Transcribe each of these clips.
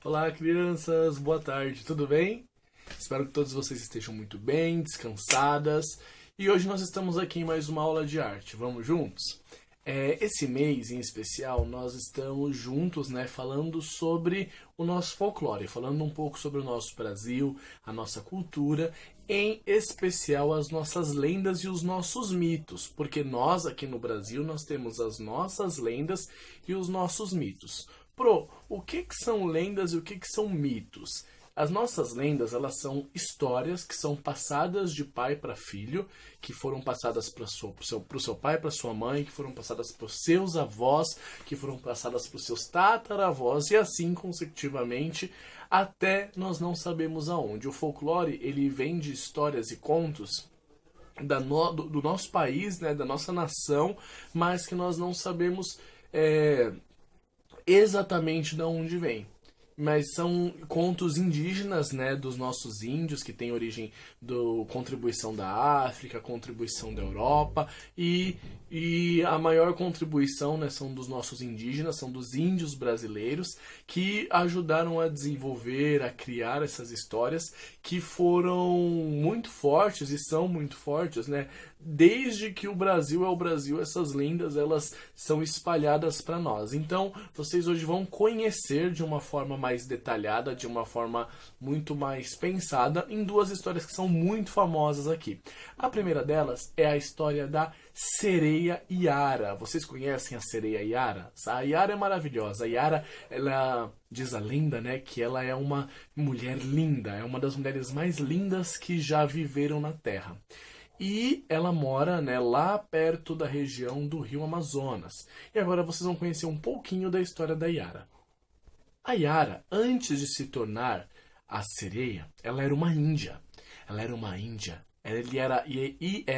Olá, crianças, boa tarde, tudo bem? Espero que todos vocês estejam muito bem, descansadas. E hoje nós estamos aqui em mais uma aula de arte. Vamos juntos? Esse mês em especial nós estamos juntos, né, falando sobre o nosso folclore, falando um pouco sobre o nosso Brasil, a nossa cultura, em especial as nossas lendas e os nossos mitos, porque nós aqui no Brasil nós temos as nossas lendas e os nossos mitos. O que são lendas e o que são mitos? As nossas lendas, elas são histórias que são passadas de pai para filho, que foram passadas para o seu pai, para sua mãe, que foram passadas para os seus avós, que foram passadas para os seus tataravós e assim consecutivamente até nós não sabemos aonde. O folclore, ele vem de histórias e contos do nosso país, né, da nossa nação, mas que nós não sabemos exatamente de onde vem. Mas são contos indígenas, né, dos nossos índios, que têm origem da contribuição da África, contribuição da Europa, e a maior contribuição, né, são dos nossos indígenas, são dos índios brasileiros, que ajudaram a desenvolver, a criar essas histórias, que foram muito fortes e são muito fortes, né? Desde que o Brasil é o Brasil, essas lendas, elas são espalhadas para nós. Então, vocês hoje vão conhecer de uma forma mais detalhada, de uma forma muito mais pensada, em duas histórias que são muito famosas aqui. A primeira delas é a história da Sereia Iara. Vocês conhecem a Sereia Iara? A Iara é maravilhosa. A Iara, ela diz a lenda, né, que ela é uma mulher linda, é uma das mulheres mais lindas que já viveram na Terra. E ela mora, né, lá perto da região do Rio Amazonas. E agora vocês vão conhecer um pouquinho da história da Iara. A Iara, antes de se tornar a sereia, ela era uma índia. Ela era uma índia. Era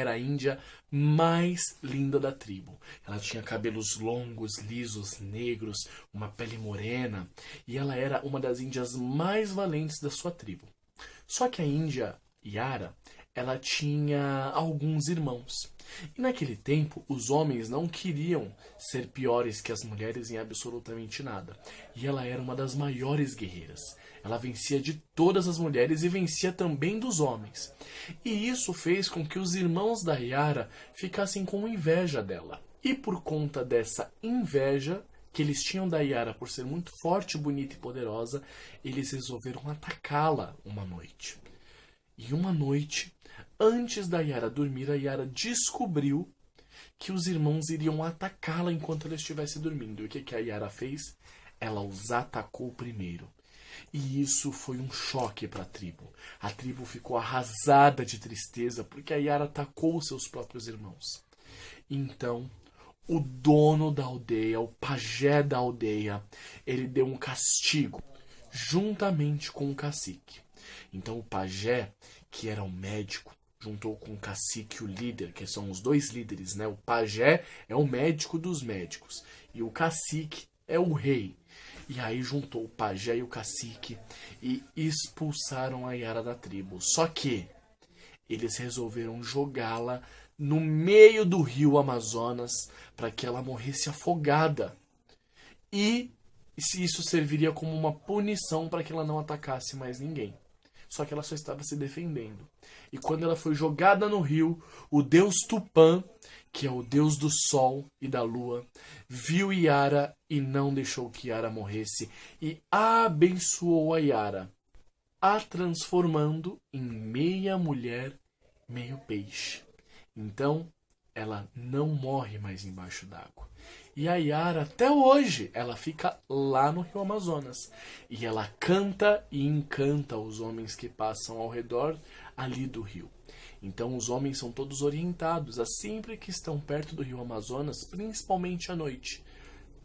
a índia mais linda da tribo. Ela tinha cabelos longos, lisos, negros, uma pele morena. E ela era uma das índias mais valentes da sua tribo. Só que a índia Iara, ela tinha alguns irmãos. E naquele tempo, os homens não queriam ser piores que as mulheres em absolutamente nada. E ela era uma das maiores guerreiras. Ela vencia de todas as mulheres e vencia também dos homens. E isso fez com que os irmãos da Iara ficassem com inveja dela. E por conta dessa inveja que eles tinham da Iara por ser muito forte, bonita e poderosa, eles resolveram atacá-la uma noite. E uma noite, antes da Iara dormir, a Iara descobriu que os irmãos iriam atacá-la enquanto ela estivesse dormindo. E o que a Iara fez? Ela os atacou primeiro. E isso foi um choque para a tribo. A tribo ficou arrasada de tristeza porque a Iara atacou seus próprios irmãos. Então, o dono da aldeia, o pajé da aldeia, ele deu um castigo juntamente com o cacique. Então o pajé, que era um médico, juntou com o cacique, o líder, que são os dois líderes, né? O pajé é o médico dos médicos e o cacique é o rei. E aí juntou o pajé e o cacique e expulsaram a Iara da tribo. Só que eles resolveram jogá-la no meio do rio Amazonas para que ela morresse afogada. E isso serviria como uma punição para que ela não atacasse mais ninguém. Só que ela só estava se defendendo. E quando ela foi jogada no rio, o deus Tupã, que é o deus do sol e da lua, viu Iara e não deixou que Iara morresse e abençoou a Iara, a transformando em meia mulher, meio peixe. Então, ela não morre mais embaixo d'água. E a Iara, até hoje, ela fica lá no Rio Amazonas. E ela canta e encanta os homens que passam ao redor ali do rio. Então os homens são todos orientados a sempre que estão perto do Rio Amazonas, principalmente à noite,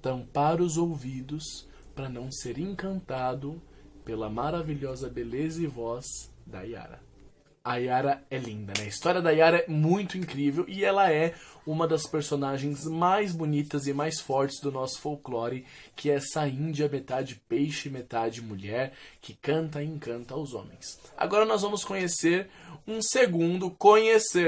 tampar os ouvidos para não ser encantado pela maravilhosa beleza e voz da Iara. A Iara é linda, né? A história da Iara é muito incrível e ela é uma das personagens mais bonitas e mais fortes do nosso folclore, que é essa índia metade peixe, metade mulher, que canta e encanta aos homens. Agora nós vamos conhecer um segundo,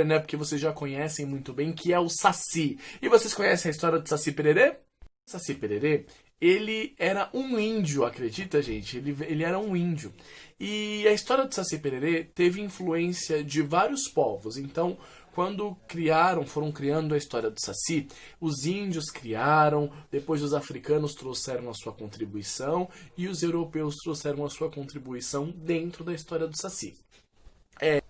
né? Porque vocês já conhecem muito bem, que é o Saci. E vocês conhecem a história do Saci Pererê? Saci Pererê, ele era um índio, acredita, gente? Ele era um índio. E a história do Saci Pererê teve influência de vários povos. Então, quando foram criando a história do Saci, os índios criaram, depois os africanos trouxeram a sua contribuição e os europeus trouxeram a sua contribuição dentro da história do Saci.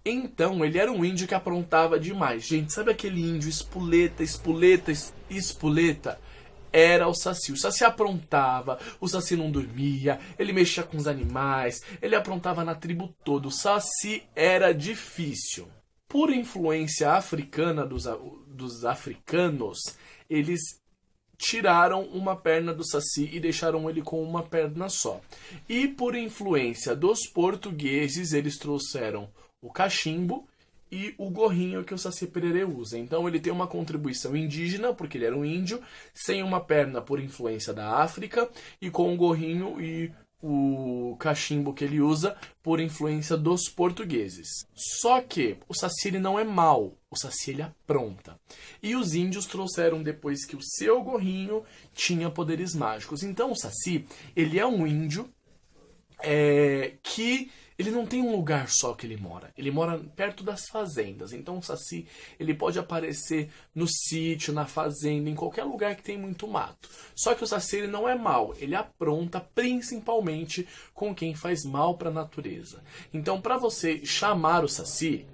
Então, ele era um índio que aprontava demais. Gente, sabe aquele índio espoleta, espoleta? Era o Saci. O Saci aprontava, o Saci não dormia, ele mexia com os animais, ele aprontava na tribo toda. O Saci era difícil. Por influência africana dos africanos, eles tiraram uma perna do Saci e deixaram ele com uma perna só. E por influência dos portugueses, eles trouxeram o cachimbo e o gorrinho que o Saci Pererê usa. Então ele tem uma contribuição indígena, porque ele era um índio, sem uma perna por influência da África, e com o gorrinho e o cachimbo que ele usa por influência dos portugueses. Só que o Saci ele não é mau, o Saci ele apronta. E os índios trouxeram depois que o seu gorrinho tinha poderes mágicos. Então o Saci, ele é um índio que ele não tem um lugar só que ele mora perto das fazendas. Então o Saci, ele pode aparecer no sítio, na fazenda, em qualquer lugar que tem muito mato. Só que o Saci ele não é mau, ele apronta principalmente com quem faz mal para a natureza. Então para você chamar o Saci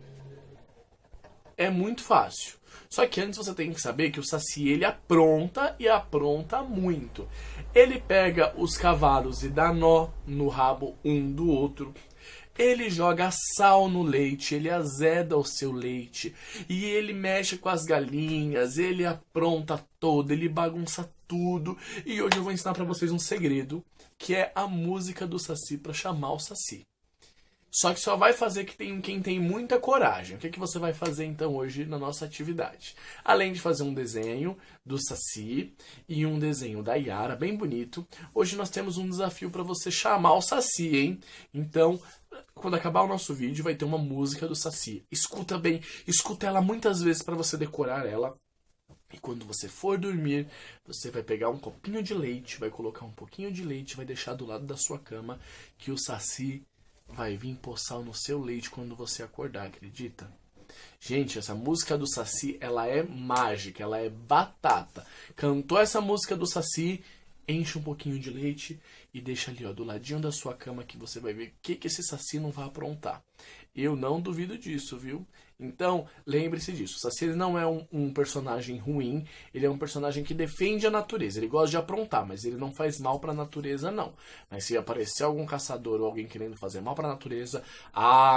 é muito fácil. Só que antes você tem que saber que o Saci ele apronta e apronta muito. Ele pega os cavalos e dá nó no rabo um do outro. Ele joga sal no leite, ele azeda o seu leite. E ele mexe com as galinhas, ele apronta todo, ele bagunça tudo. E hoje eu vou ensinar pra vocês um segredo, que é a música do Saci pra chamar o Saci. Só que só vai fazer quem tem muita coragem. O que você vai fazer então hoje na nossa atividade? Além de fazer um desenho do Saci e um desenho da Yara, bem bonito, hoje nós temos um desafio para você chamar o Saci, hein? Então, quando acabar o nosso vídeo, vai ter uma música do Saci. Escuta bem, escuta ela muitas vezes para você decorar ela. E quando você for dormir, você vai pegar um copinho de leite, vai colocar um pouquinho de leite, vai deixar do lado da sua cama, que o Saci vai vir poçar no seu leite quando você acordar, acredita? Gente, essa música do Saci, ela é mágica, ela é batata. Cantou essa música do Saci, enche um pouquinho de leite e deixa ali, ó, do ladinho da sua cama, que você vai ver o que esse Saci não vai aprontar. Eu não duvido disso, viu? Então, lembre-se disso. O Saci ele não é um personagem ruim, ele é um personagem que defende a natureza. Ele gosta de aprontar, mas ele não faz mal para a natureza, não. Mas se aparecer algum caçador ou alguém querendo fazer mal para a natureza,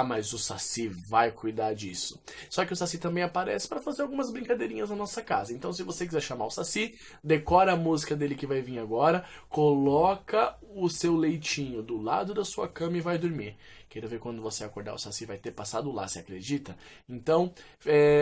mas o Saci vai cuidar disso. Só que o Saci também aparece para fazer algumas brincadeirinhas na nossa casa. Então, se você quiser chamar o Saci, decora a música dele que vai vir agora, coloca o seu leitinho do lado da sua cama e vai dormir. Quero ver quando você acordar, o Saci vai ter passado lá, você acredita? Então,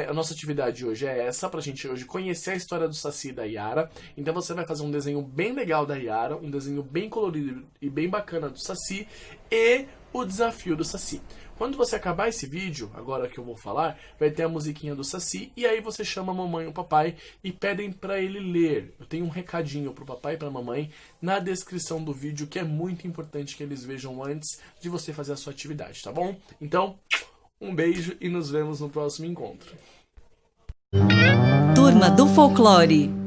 a nossa atividade hoje é essa, pra gente hoje conhecer a história do Saci e da Yara. Então você vai fazer um desenho bem legal da Yara, um desenho bem colorido e bem bacana do Saci e o desafio do Saci. Quando você acabar esse vídeo, agora que eu vou falar, vai ter a musiquinha do Saci e aí você chama a mamãe e o papai e pedem pra ele ler. Eu tenho um recadinho pro papai e pra mamãe na descrição do vídeo, que é muito importante que eles vejam antes de você fazer a sua atividade, tá bom? Então, um beijo e nos vemos no próximo encontro. Turma do Folclore.